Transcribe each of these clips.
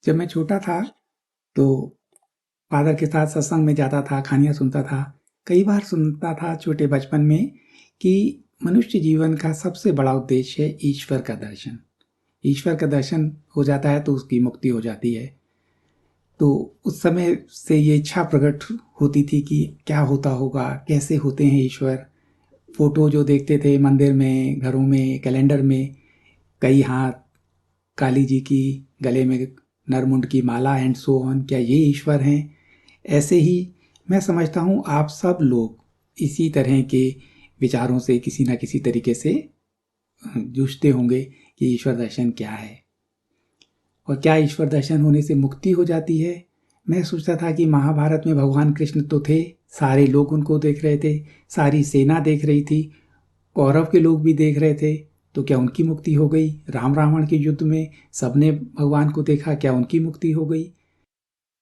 जब मैं छोटा था तो फादर के साथ सत्संग में जाता था, कहानियाँ सुनता था। कई बार सुनता था छोटे बचपन में कि मनुष्य जीवन का सबसे बड़ा उद्देश्य है ईश्वर का दर्शन। ईश्वर का दर्शन हो जाता है तो उसकी मुक्ति हो जाती है। तो उस समय से ये इच्छा प्रकट होती थी कि क्या होता होगा, कैसे होते हैं ईश्वर। फोटो जो देखते थे मंदिर में, घरों में, कैलेंडर में, कई हाथ काली जी की, गले में नरमुंड की माला एंड सो ऑन, क्या ये ईश्वर हैं? ऐसे ही मैं समझता हूँ आप सब लोग इसी तरह के विचारों से किसी न किसी तरीके से जूझते होंगे कि ईश्वर दर्शन क्या है और क्या ईश्वर दर्शन होने से मुक्ति हो जाती है। मैं सोचता था कि महाभारत में भगवान कृष्ण तो थे, सारे लोग उनको देख रहे थे, सारी सेना देख रही थी, कौरव के लोग भी देख रहे थे, तो क्या उनकी मुक्ति हो गई? राम रावण के युद्ध में सबने भगवान को देखा, क्या उनकी मुक्ति हो गई?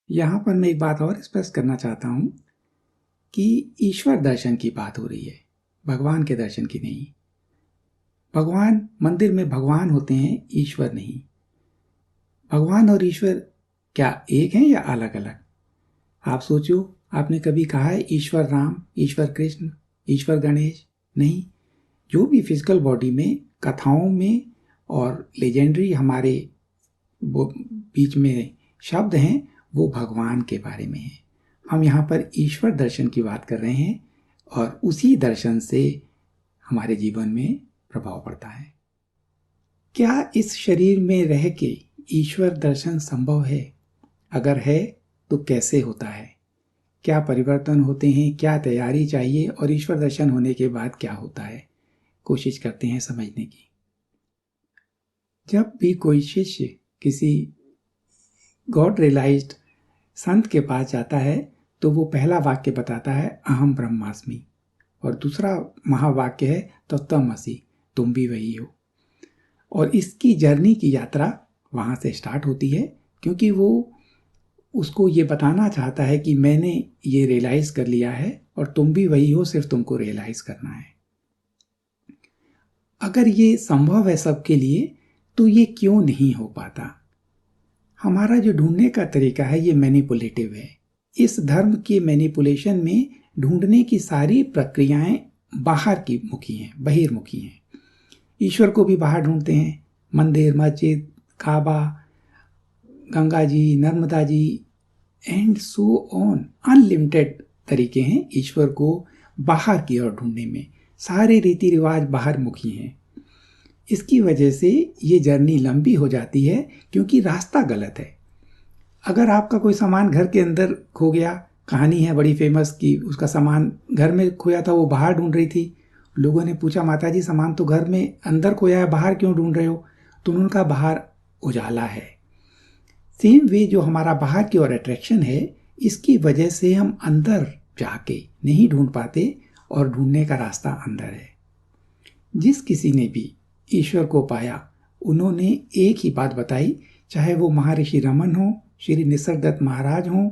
यहाँ पर मैं एक बात और स्पष्ट करना चाहता हूँ कि ईश्वर दर्शन की बात हो रही है, भगवान के दर्शन की नहीं। भगवान, मंदिर में भगवान होते हैं, ईश्वर नहीं। भगवान और ईश्वर क्या एक हैं या अलग अलग? आप सोचो, आपने कभी कहा है ईश्वर राम, ईश्वर कृष्ण, ईश्वर गणेश? नहीं। जो भी फिजिकल बॉडी में, कथाओं में और लेजेंडरी हमारे बीच में शब्द हैं, वो भगवान के बारे में है। हम यहाँ पर ईश्वर दर्शन की बात कर रहे हैं और उसी दर्शन से हमारे जीवन में प्रभाव पड़ता है। क्या इस शरीर में रह के ईश्वर दर्शन संभव है? अगर है तो कैसे होता है? क्या परिवर्तन होते हैं? क्या तैयारी चाहिए? और ईश्वर दर्शन होने के बाद क्या होता है? कोशिश करते हैं समझने की। जब भी कोई शिष्य किसी गॉड रियलाइज्ड संत के पास जाता है तो वो पहला वाक्य बताता है अहम ब्रह्मास्मि, और दूसरा महावाक्य है तत्त्वमसि, तुम भी वही हो। और इसकी जर्नी की यात्रा वहाँ से स्टार्ट होती है, क्योंकि वो उसको ये बताना चाहता है कि मैंने ये रियलाइज कर लिया है और तुम भी वही हो, सिर्फ तुमको रियलाइज करना है। अगर ये संभव है सबके लिए तो ये क्यों नहीं हो पाता? हमारा जो ढूंढने का तरीका है ये मैनिपुलेटिव है। इस धर्म के मैनिपुलेशन में ढूंढने की सारी प्रक्रियाएं बाहर की मुखी हैं, बहिर्मुखी हैं। ईश्वर को भी बाहर ढूंढते हैं, मंदिर, मस्जिद, काबा, Ganga ji, Narmada ji and so on. Unlimited तरीके हैं ईश्वर को बाहर की ओर ढूंढने में। सारे रीति रिवाज बाहर मुखी हैं। इसकी वजह से ये जर्नी लंबी हो जाती है, क्योंकि रास्ता गलत है। अगर आपका कोई सामान घर के अंदर खो गया, कहानी है बड़ी फेमस कि उसका सामान घर में खोया था, वो बाहर ढूंढ रही थी। लोगों ने पूछा, माता जी सामान तो घर में अंदर खोया है, बाहर क्यों ढूंढ रहे हो? तो उन्होंने कहा बाहर उजाला है। सेम वे जो हमारा बाहर की ओर अट्रैक्शन है, इसकी वजह से हम अंदर जाके नहीं ढूंढ पाते और ढूंढने का रास्ता अंदर है। जिस किसी ने भी ईश्वर को पाया, उन्होंने एक ही बात बताई, चाहे वो महर्षि रमन हो, श्री निसर्गदत्त महाराज हों,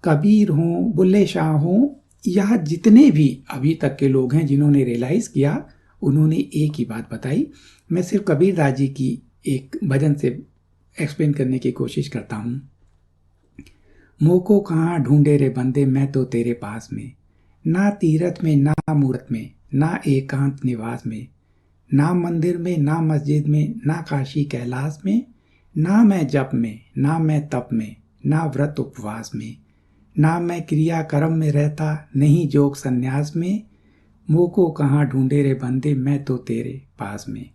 कबीर हों, बुल्ले शाह हों, या जितने भी अभी तक के लोग हैं जिन्होंने रियलाइज किया, उन्होंने एक ही बात बताई। मैं सिर्फ कबीर दास जी की एक भजन से एक्सप्लेन करने की कोशिश करता हूँ। मोको कहाँ ढूंढे रे बंदे, मैं तो तेरे पास में, ना तीरथ में ना मूरत में, ना एकांत निवास में, ना मंदिर में ना मस्जिद में, ना काशी कैलाश में, ना मैं जप में ना मैं तप में, ना व्रत उपवास में, ना मैं क्रिया कर्म में रहता, नहीं जोग संन्यास में। मोको कहाँ ढूंढे रे बंदे, मैं तो तेरे पास में,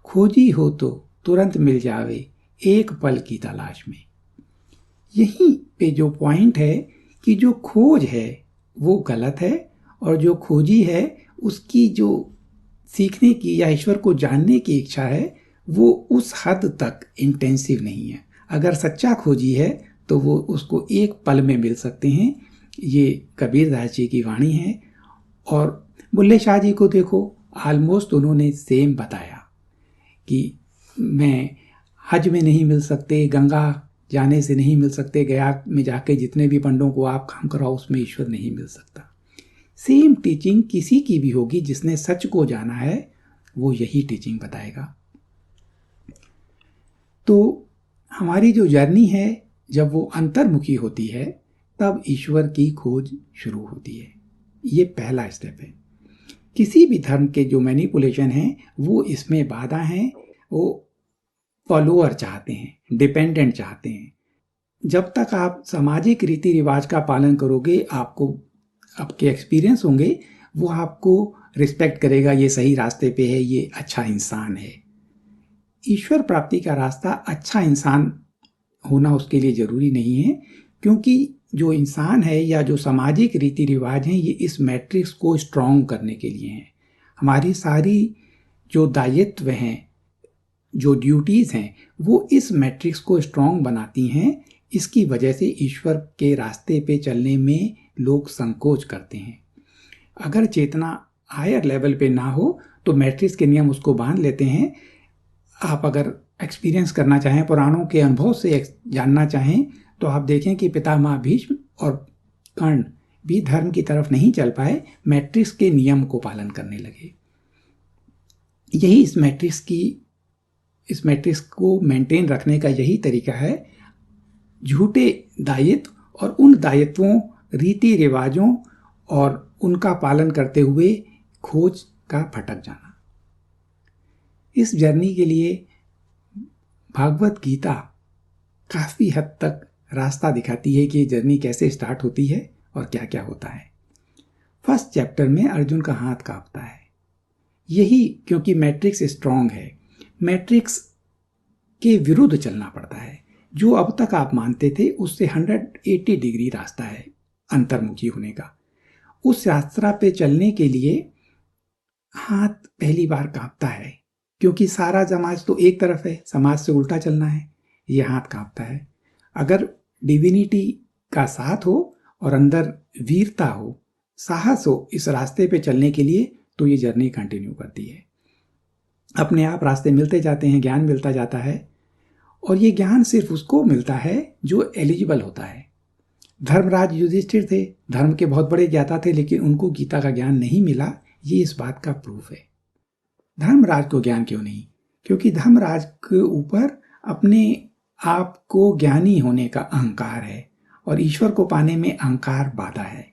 खोजी हो तो तुरंत मिल जावे, एक पल की तलाश में। यहीं पे जो पॉइंट है कि जो खोज है वो गलत है, और जो खोजी है उसकी जो सीखने की या ईश्वर को जानने की इच्छा है वो उस हद तक इंटेंसिव नहीं है। अगर सच्चा खोजी है तो वो उसको एक पल में मिल सकते हैं। ये कबीर दास जी की वाणी है। और बुल्ले शाह जी को देखो, ऑलमोस्ट उन्होंने सेम बताया कि मैं हज में नहीं मिल सकते, गंगा जाने से नहीं मिल सकते, गया में जाके जितने भी पंडों को आप काम कराओ उसमें ईश्वर नहीं मिल सकता। सेम टीचिंग किसी की भी होगी, जिसने सच को जाना है वो यही टीचिंग बताएगा। तो हमारी जो जर्नी है जब वो अंतर्मुखी होती है तब ईश्वर की खोज शुरू होती है। ये पहला स्टेप है। किसी भी धर्म के जो मैनिपुलेशन हैं वो इसमें बाधा हैं। वो फॉलोअर चाहते हैं, डिपेंडेंट चाहते हैं। जब तक आप सामाजिक रीति रिवाज का पालन करोगे, आपको आपके एक्सपीरियंस होंगे, वो आपको रिस्पेक्ट करेगा, ये सही रास्ते पे है, ये अच्छा इंसान है। ईश्वर प्राप्ति का रास्ता अच्छा इंसान होना उसके लिए ज़रूरी नहीं है, क्योंकि जो इंसान है या जो सामाजिक रीति रिवाज हैं ये इस मैट्रिक्स को स्ट्रॉन्ग करने के लिए हैं। हमारी सारी जो दायित्व हैं, जो ड्यूटीज़ हैं, वो इस मैट्रिक्स को स्ट्रॉन्ग बनाती हैं। इसकी वजह से ईश्वर के रास्ते पे चलने में लोग संकोच करते हैं। अगर चेतना हायर लेवल पे ना हो तो मैट्रिक्स के नियम उसको बांध लेते हैं। आप अगर एक्सपीरियंस करना चाहें, पुराणों के अनुभव से जानना चाहें, तो आप देखें कि पितामह भीष्म और कर्ण भी धर्म की तरफ नहीं चल पाए, मैट्रिक्स के नियम को पालन करने लगे। यही इस मैट्रिक्स को मेंटेन रखने का यही तरीका है। झूठे दायित्व और उन दायित्वों, रीति रिवाजों और उनका पालन करते हुए खोज का भटक जाना। इस जर्नी के लिए भागवत गीता काफ़ी हद तक रास्ता दिखाती है कि ये जर्नी कैसे स्टार्ट होती है और क्या क्या होता है। फर्स्ट चैप्टर में अर्जुन का हाथ कांपता है, यही क्योंकि मैट्रिक्स स्ट्रॉन्ग है। मैट्रिक्स के विरुद्ध चलना पड़ता है। जो अब तक आप मानते थे उससे 180 डिग्री रास्ता है अंतर्मुखी होने का। उस यात्रा पे चलने के लिए हाथ पहली बार कांपता है, क्योंकि सारा समाज तो एक तरफ है, समाज से उल्टा चलना है, ये हाथ कांपता है। अगर डिविनिटी का साथ हो और अंदर वीरता हो, साहस हो इस रास्ते पे चलने के लिए, तो ये जर्नी कंटिन्यू करती है। अपने आप रास्ते मिलते जाते हैं, ज्ञान मिलता जाता है, और ये ज्ञान सिर्फ उसको मिलता है जो एलिजिबल होता है। धर्मराज युधिष्ठिर थे, धर्म के बहुत बड़े ज्ञाता थे, लेकिन उनको गीता का ज्ञान नहीं मिला। ये इस बात का प्रूफ है। धर्मराज को ज्ञान क्यों नहीं? क्योंकि धर्मराज के ऊपर अपने आप को ज्ञानी होने का अहंकार है और ईश्वर को पाने में अहंकार बाधा है।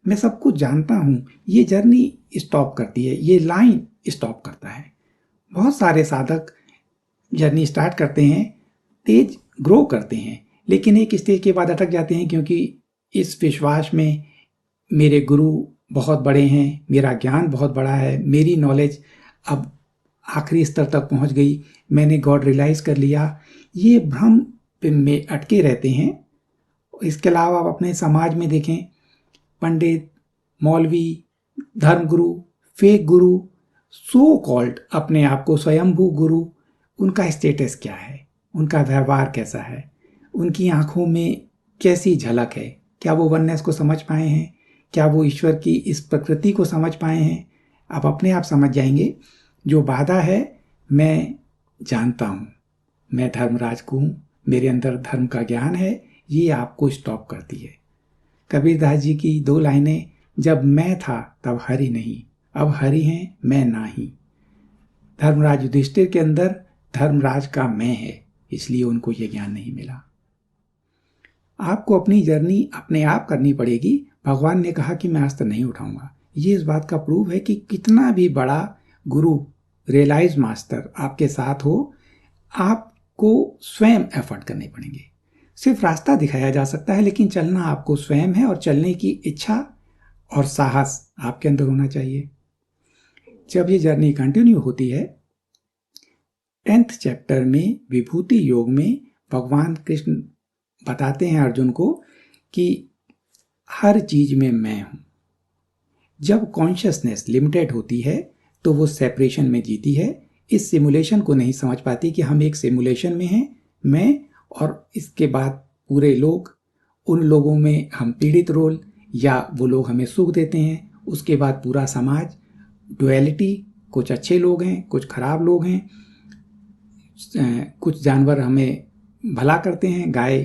मैं सब कुछ जानता हूँ, ये जर्नी स्टॉप करती है, ये लाइन स्टॉप करता है। बहुत सारे साधक जर्नी स्टार्ट करते हैं, तेज ग्रो करते हैं, लेकिन एक स्टेज के बाद अटक जाते हैं, क्योंकि इस विश्वास में मेरे गुरु बहुत बड़े हैं, मेरा ज्ञान बहुत बड़ा है, मेरी नॉलेज अब आखिरी स्तर तक पहुंच गई, मैंने गॉड रियलाइज कर लिया, ये भ्रम में अटके रहते हैं। इसके अलावा आप अपने समाज में देखें, पंडित, मौलवी, धर्मगुरु, फेक गुरु, सो कॉल्ड अपने आप को स्वयंभू गुरु, उनका स्टेटस क्या है, उनका व्यवहार कैसा है, उनकी आंखों में कैसी झलक है, क्या वो वननेस को समझ पाए हैं, क्या वो ईश्वर की इस प्रकृति को समझ पाए हैं? आप अपने आप समझ जाएंगे। जो बाधा है, मैं जानता हूँ, मैं धर्मराज को हूँ, मेरे अंदर धर्म का ज्ञान है, ये आपको स्टॉप करती है। कबीरदास जी की 2 लाइनें, जब मैं था तब हरि नहीं, अब हरि हैं मैं नाही। धर्मराज युधिष्ठिर के अंदर धर्मराज का मैं है, इसलिए उनको ये ज्ञान नहीं मिला। आपको अपनी जर्नी अपने आप करनी पड़ेगी। भगवान ने कहा कि मैं अस्त्र नहीं उठाऊंगा। ये इस बात का प्रूफ है कि कितना भी बड़ा गुरु, रियलाइज मास्टर आपके साथ हो, आपको स्वयं एफर्ट करने पड़ेंगे। सिर्फ रास्ता दिखाया जा सकता है, लेकिन चलना आपको स्वयं है, और चलने की इच्छा और साहस आपके अंदर होना चाहिए। जब ये जर्नी कंटिन्यू होती है, 10th चैप्टर में विभूति योग में भगवान कृष्ण बताते हैं अर्जुन को कि हर चीज में मैं हूं। जब कॉन्शियसनेस लिमिटेड होती है तो वो सेपरेशन में जीती है, इस सिमुलेशन को नहीं समझ पाती कि हम एक सिमुलेशन में हैं, मैं और इसके बाद पूरे लोग। उन लोगों में हम पीड़ित रोल, या वो लोग हमें सुख देते हैं, उसके बाद पूरा समाज, डुअलिटी, कुछ अच्छे लोग हैं, कुछ खराब लोग हैं, कुछ जानवर हमें भला करते हैं, गाय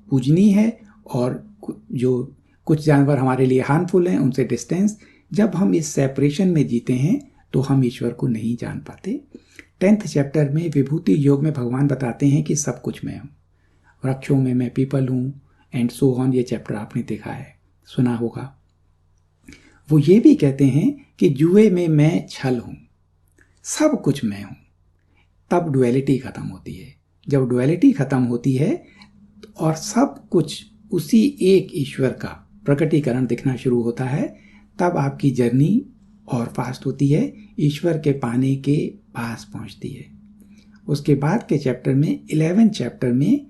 पूजनीय है, और जो कुछ जानवर हमारे लिए हार्मफुल हैं, उनसे डिस्टेंस। जब हम इस सेपरेशन में जीते हैं तो हम ईश्वर को नहीं जान पाते। 10th चैप्टर में विभूति योग में भगवान बताते हैं कि सब कुछ मैं हूँ, वृक्षों में मैं पीपल हूँ एंड सो ऑन। ये चैप्टर आपने देखा है, सुना होगा। वो ये भी कहते हैं कि जुए में मैं छल हूँ, सब कुछ मैं हूँ। तब डुअलिटी खत्म होती है। जब डुअलिटी खत्म होती है और सब कुछ उसी एक ईश्वर का प्रकटीकरण दिखना शुरू होता है, तब आपकी जर्नी और फास्ट होती है, ईश्वर के पाने के पास पहुंचती है। उसके बाद के चैप्टर में 11 चैप्टर में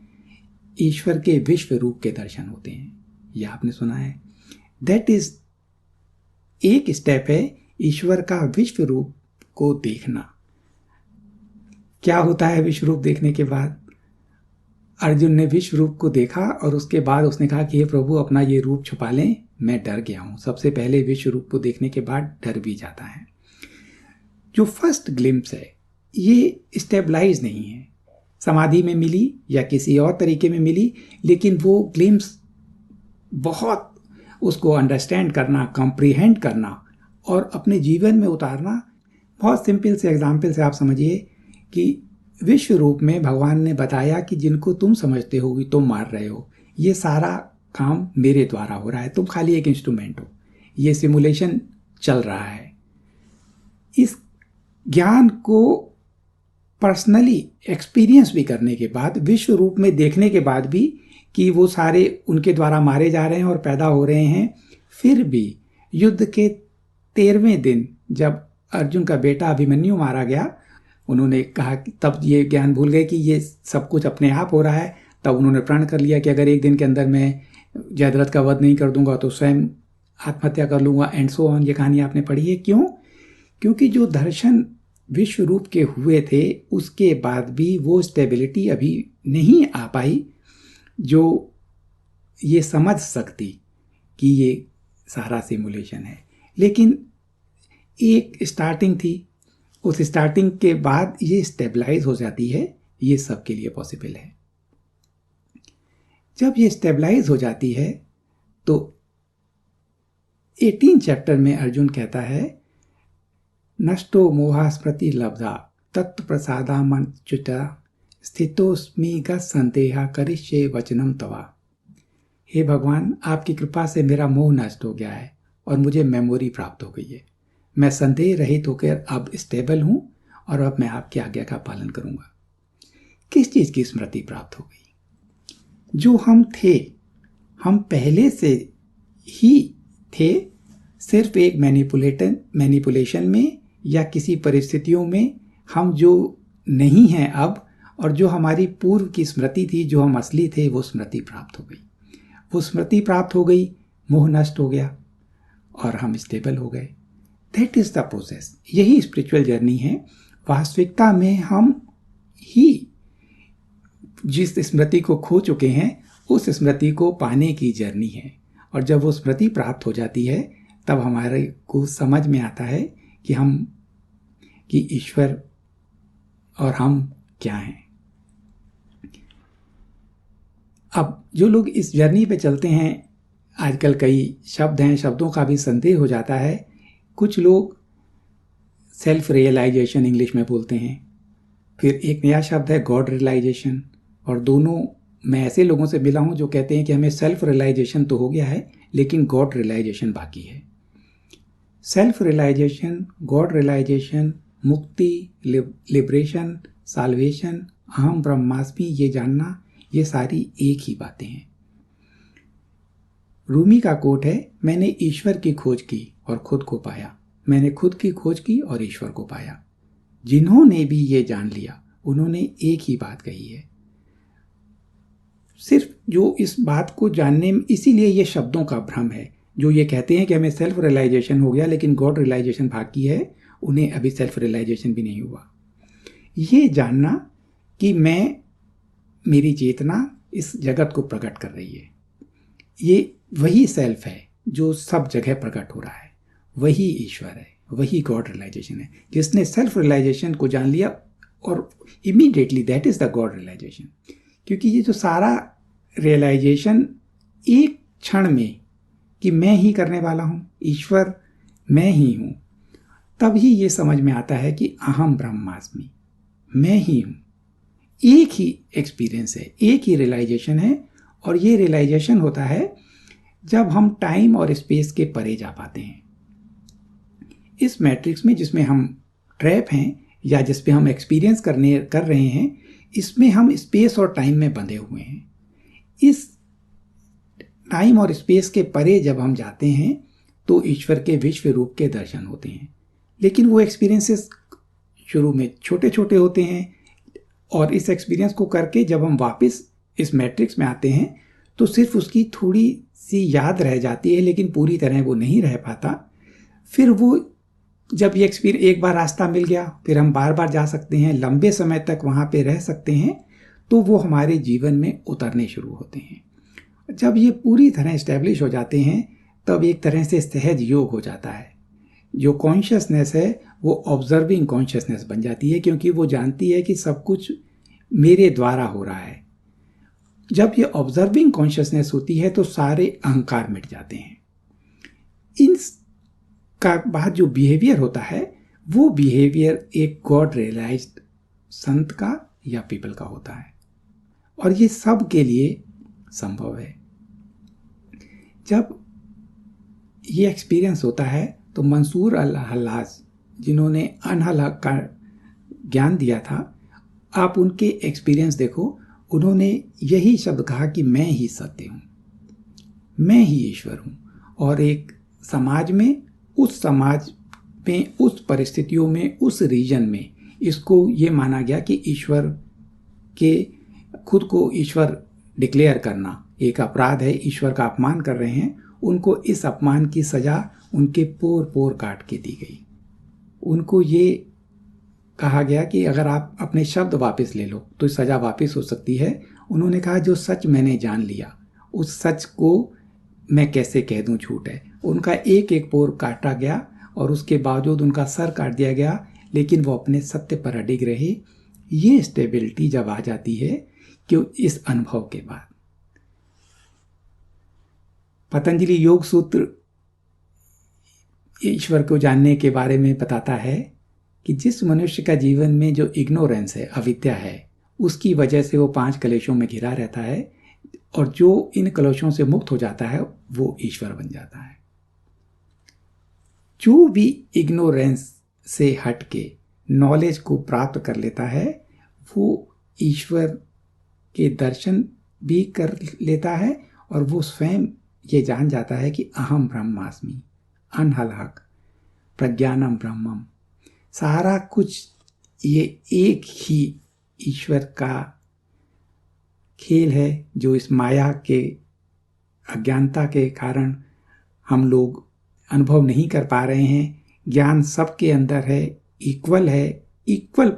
ईश्वर के विश्व रूप के दर्शन होते हैं। यह आपने सुना है। दैट इज एक स्टेप है ईश्वर का विश्व रूप को देखना। क्या होता है विश्व रूप देखने के बाद? अर्जुन ने विश्व रूप को देखा और उसके बाद उसने कहा कि हे प्रभु, अपना ये रूप छुपा लें, मैं डर गया हूं। सबसे पहले विश्व रूप को देखने के बाद डर भी जाता है। जो फर्स्ट ग्लिम्स है ये स्टेबलाइज नहीं है, समाधि में मिली या किसी और तरीके में मिली, लेकिन वो ग्लिम्स बहुत उसको अंडरस्टैंड करना, कॉम्प्रिहेंड करना और अपने जीवन में उतारना। बहुत सिंपल से एग्जाम्पल से आप समझिए कि विश्व रूप में भगवान ने बताया कि जिनको तुम समझते हो कि तुम मार रहे हो, ये सारा काम मेरे द्वारा हो रहा है, तुम खाली एक इंस्ट्रूमेंट हो, ये सिमुलेशन चल रहा है। इस ज्ञान को पर्सनली एक्सपीरियंस भी करने के बाद, विश्व रूप में देखने के बाद भी कि वो सारे उनके द्वारा मारे जा रहे हैं और पैदा हो रहे हैं, फिर भी युद्ध के 13वें दिन जब अर्जुन का बेटा अभिमन्यु मारा गया, उन्होंने कहा कि तब ये ज्ञान भूल गए कि ये सब कुछ अपने आप हो रहा है। तब उन्होंने प्रण कर लिया कि अगर एक दिन के अंदर मैं जयद्रथ का वध नहीं कर दूंगा तो स्वयं आत्महत्या कर लूंगा एंड सो ऑन। ये कहानी आपने पढ़ी है। क्यों? क्योंकि जो दर्शन विश्व रूप के हुए थे उसके बाद भी वो स्टेबिलिटी अभी नहीं आ पाई जो ये समझ सकती कि ये सारा सिमुलेशन है। लेकिन एक स्टार्टिंग थी, उस स्टार्टिंग के बाद ये स्टेबलाइज हो जाती है। ये सबके लिए पॉसिबल है। जब ये स्टेबलाइज हो जाती है तो 18 चैप्टर में अर्जुन कहता है, नष्टो मोहा स्मृति लब्धा तत्व प्रसादा मन च्युता स्थितोस्मि गसंदेहा करिष्ये वचनम तवा। हे भगवान, आपकी कृपा से मेरा मोह नष्ट हो गया है और मुझे मेमोरी प्राप्त हो गई है। मैं संदेह रहित होकर अब स्टेबल हूं और अब मैं आपकी आज्ञा का पालन करूंगा। किस चीज की स्मृति प्राप्त हो गई? जो हम थे, हम पहले से ही थे, सिर्फ एक मैनिपुलेशन में या किसी परिस्थितियों में हम जो नहीं हैं अब, और जो हमारी पूर्व की स्मृति थी, जो हम असली थे, वो स्मृति प्राप्त हो गई। वो स्मृति प्राप्त हो गई, मोह नष्ट हो गया और हम स्टेबल हो गए। That is the process. यही स्पिरिचुअल जर्नी है। वास्तविकता में हम ही जिस स्मृति को खो चुके हैं उस स्मृति को पाने की जर्नी है। और जब वो स्मृति प्राप्त हो जाती है तब हमारे को समझ में आता है कि ईश्वर और हम क्या हैं। अब जो लोग इस जर्नी पे चलते हैं, आजकल कई शब्द हैं, शब्दों का भी संदेह हो जाता है। कुछ लोग सेल्फ रियलाइजेशन इंग्लिश में बोलते हैं, फिर एक नया शब्द है गॉड रियलाइजेशन। और दोनों मैं ऐसे लोगों से मिला हूं जो कहते हैं कि हमें सेल्फ रियलाइजेशन तो हो गया है लेकिन गॉड रियलाइजेशन बाकी है। सेल्फ रियलाइजेशन, गॉड रियलाइजेशन, मुक्ति, लिबरेशन, साल्वेशन, अहम ब्रह्मास्मि, ये जानना, ये सारी एक ही बातें हैं। रूमी का कोट है, मैंने ईश्वर की खोज की और खुद को पाया। मैंने खुद की खोज की और ईश्वर को पाया। जिन्होंने भी ये जान लिया उन्होंने एक ही बात कही है। सिर्फ जो इस बात को जानने में, इसीलिए ये शब्दों का भ्रम है। जो ये कहते हैं कि हमें सेल्फ रियलाइजेशन हो गया लेकिन गॉड रियलाइजेशन बाकी है, उन्हें अभी सेल्फ रियलाइजेशन भी नहीं हुआ। ये जानना कि मेरी चेतना इस जगत को प्रकट कर रही है, ये वही सेल्फ है जो सब जगह प्रकट हो रहा है, वही ईश्वर है, वही गॉड रियलाइजेशन है। जिसने सेल्फ रियलाइजेशन को जान लिया और immediately that is the God realisation. क्योंकि ये जो सारा रियलाइजेशन एक क्षण में कि मैं ही करने वाला हूं, ईश्वर मैं ही हूं, तब ही ये समझ में आता है कि अहम ब्रह्मास्मि, मैं ही हूँ। एक ही एक्सपीरियंस है, एक ही रियलाइजेशन है, और ये रियलाइजेशन होता है जब हम टाइम और स्पेस के परे जा पाते हैं। इस मैट्रिक्स में जिसमें हम ट्रैप हैं या जिस पे हम एक्सपीरियंस कर रहे हैं, इसमें हम स्पेस और टाइम में बंधे हुए हैं। इस टाइम और स्पेस के परे जब हम जाते हैं तो ईश्वर के विश्व रूप के दर्शन होते हैं। लेकिन वो एक्सपीरियंसेस शुरू में छोटे छोटे होते हैं, और इस एक्सपीरियंस को करके जब हम वापस इस मैट्रिक्स में आते हैं तो सिर्फ उसकी थोड़ी सी याद रह जाती है, लेकिन पूरी तरह वो नहीं रह पाता। फिर वो जब ये एक्सपीरियंस, एक बार रास्ता मिल गया, फिर हम बार बार जा सकते हैं, लंबे समय तक वहाँ पे रह सकते हैं, तो वो हमारे जीवन में उतरने शुरू होते हैं। जब ये पूरी तरह इस्टेब्लिश हो जाते हैं तब एक तरह से सहज योग हो जाता है। जो कॉन्शियसनेस है वो ऑब्जर्विंग कॉन्शियसनेस बन जाती है, क्योंकि वो जानती है कि सब कुछ मेरे द्वारा हो रहा है। जब ये ऑब्जर्विंग कॉन्शियसनेस होती है तो सारे अहंकार मिट जाते हैं। इन का बाद जो बिहेवियर होता है वो बिहेवियर एक गॉड रियलाइज्ड संत का या पीपल का होता है, और ये सब के लिए संभव है। जब ये एक्सपीरियंस होता है तो मंसूर अल हल्लाज, जिन्होंने अनहलक का ज्ञान दिया था, आप उनके एक्सपीरियंस देखो। उन्होंने यही शब्द कहा कि मैं ही सत्य हूँ, मैं ही ईश्वर हूँ। और एक समाज में, उस समाज में, उस परिस्थितियों में, उस रीजन में इसको ये माना गया कि ईश्वर के, खुद को ईश्वर डिक्लेयर करना एक अपराध है, ईश्वर का अपमान कर रहे हैं। उनको इस अपमान की सज़ा उनके पोर पोर काट के दी गई। उनको ये कहा गया कि अगर आप अपने शब्द वापस ले लो तो सज़ा वापस हो सकती है। उन्होंने कहा जो सच मैंने जान लिया उस सच को मैं कैसे कह दूं झूठ है। उनका एक एक पोर काटा गया और उसके बावजूद उनका सर काट दिया गया, लेकिन वो अपने सत्य पर अडिग रहे। ये स्टेबिलिटी जब आ जाती है कि इस अनुभव के बाद, पतंजलि योग सूत्र ईश्वर को जानने के बारे में बताता है कि जिस मनुष्य का जीवन में जो इग्नोरेंस है, अविद्या है, उसकी वजह से वो 5 कलेशों में घिरा रहता है, और जो इन कलेशों से मुक्त हो जाता है वो ईश्वर बन जाता है। जो भी इग्नोरेंस से हट के नॉलेज को प्राप्त कर लेता है वो ईश्वर के दर्शन भी कर लेता है, और वो स्वयं ये जान जाता है कि अहम ब्रह्मास्मि, अनहलक, प्रज्ञानम ब्रह्मम, सारा कुछ ये एक ही ईश्वर का खेल है, जो इस माया के अज्ञानता के कारण हम लोग अनुभव नहीं कर पा रहे हैं। ज्ञान सबके अंदर है, इक्वल है, इक्वल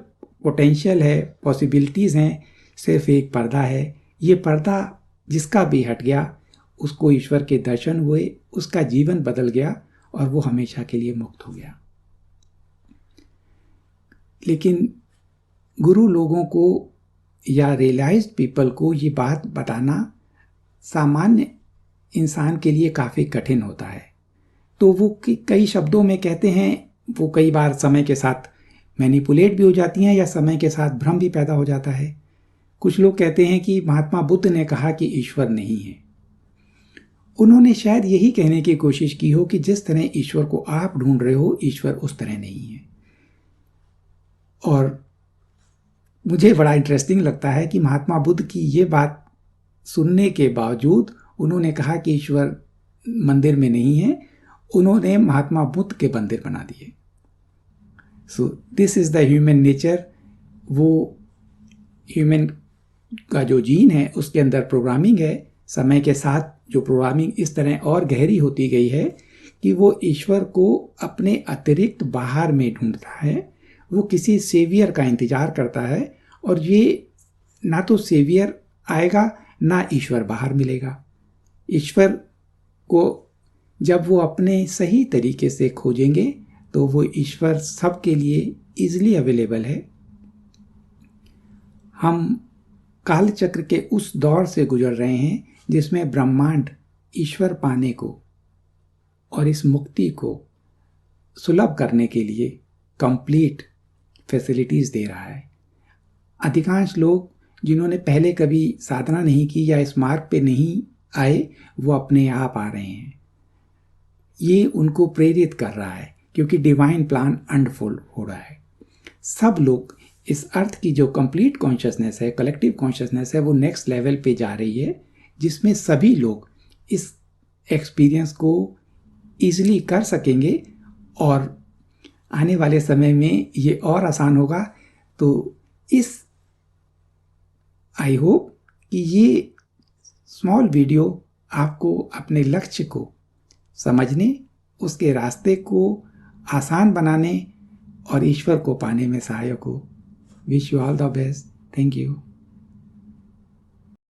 पोटेंशियल है, पॉसिबिलिटीज़ हैं, सिर्फ एक पर्दा है। ये पर्दा जिसका भी हट गया उसको ईश्वर के दर्शन हुए, उसका जीवन बदल गया और वो हमेशा के लिए मुक्त हो गया। लेकिन गुरु लोगों को या रियलाइज्ड पीपल को ये बात बताना सामान्य इंसान के लिए काफ़ी कठिन होता है। तो वो कई शब्दों में कहते हैं, वो कई बार समय के साथ मैनिपुलेट भी हो जाती हैं या समय के साथ भ्रम भी पैदा हो जाता है। कुछ लोग कहते हैं कि महात्मा बुद्ध ने कहा कि ईश्वर नहीं है। उन्होंने शायद यही कहने की कोशिश की हो कि जिस तरह ईश्वर को आप ढूंढ रहे हो, ईश्वर उस तरह नहीं है। और मुझे बड़ा इंटरेस्टिंग लगता है कि महात्मा बुद्ध की ये बात सुनने के बावजूद उन्होंने कहा कि ईश्वर मंदिर में नहीं है। उन्होंने महात्मा बुद्ध के मंदिर बना दिए। So this is the human nature. वो ह्यूमन का जो जीन है उसके अंदर प्रोग्रामिंग है। समय के साथ जो प्रोग्रामिंग इस तरह और गहरी होती गई है कि वो ईश्वर को अपने अतिरिक्त बाहर में ढूंढता है। वो किसी सेवियर का इंतजार करता है, और ये ना तो सेवियर आएगा ना ईश्वर बाहर मिलेगा। ईश्वर को जब वो अपने सही तरीके से खोजेंगे तो वो ईश्वर सबके लिए इजीली अवेलेबल है। हम काल चक्र के उस दौर से गुजर रहे हैं जिसमें ब्रह्मांड ईश्वर पाने को और इस मुक्ति को सुलभ करने के लिए कंप्लीट फैसिलिटीज़ दे रहा है। अधिकांश लोग जिन्होंने पहले कभी साधना नहीं की या इस मार्ग पे नहीं आए, वो अपने आप आ रहे हैं। ये उनको प्रेरित कर रहा है क्योंकि डिवाइन प्लान अनफोल्ड हो रहा है। सब लोग इस अर्थ की जो कंप्लीट कॉन्शियसनेस है, कलेक्टिव कॉन्शियसनेस है, वो नेक्स्ट लेवल पे जा रही है, जिसमें सभी लोग इस एक्सपीरियंस को ईजिली कर सकेंगे और आने वाले समय में ये और आसान होगा। तो इस आई होप कि ये स्मॉल वीडियो आपको अपने लक्ष्य को समझने, उसके रास्ते को आसान बनाने और ईश्वर को पाने में सहायक हो। Wish you all the best. Thank you.